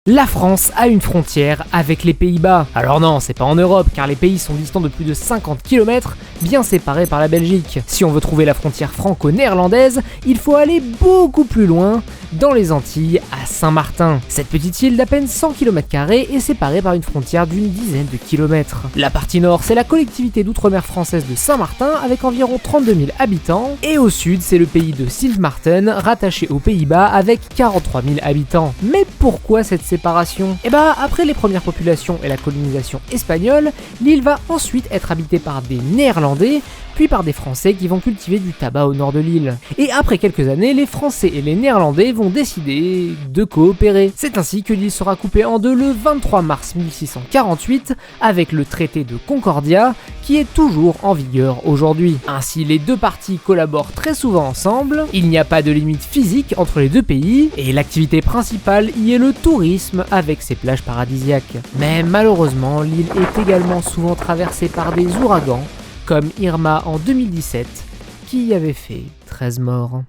La France a une frontière avec les Pays-Bas. Alors non, c'est pas en Europe, car les pays sont distants de plus de 50 km, bien séparés par la Belgique. Si on veut trouver la frontière franco-néerlandaise, il faut aller beaucoup plus loin, dans les Antilles, à Saint-Martin. Cette petite île d'à peine 100 km² est séparée par une frontière d'une dizaine de kilomètres. La partie nord, c'est la collectivité d'outre-mer française de Saint-Martin, avec environ 32 000 habitants, et au sud, c'est le pays de Sint Maarten, rattaché aux Pays-Bas, avec 43 000 habitants. Mais pourquoi cette séparation? Après les premières populations et la colonisation espagnole, l'île va ensuite être habitée par des Néerlandais, puis par des Français qui vont cultiver du tabac au nord de l'île. Et après quelques années, les Français et les Néerlandais vont décider de coopérer. C'est ainsi que l'île sera coupée en deux le 23 mars 1648 avec le traité de Concordia qui est toujours en vigueur aujourd'hui. Ainsi, les deux parties collaborent très souvent ensemble, il n'y a pas de limite physique entre les deux pays et l'activité principale y est le tourisme avec ses plages paradisiaques. Mais malheureusement, l'île est également souvent traversée par des ouragans comme Irma en 2017, qui y avait fait 13 morts.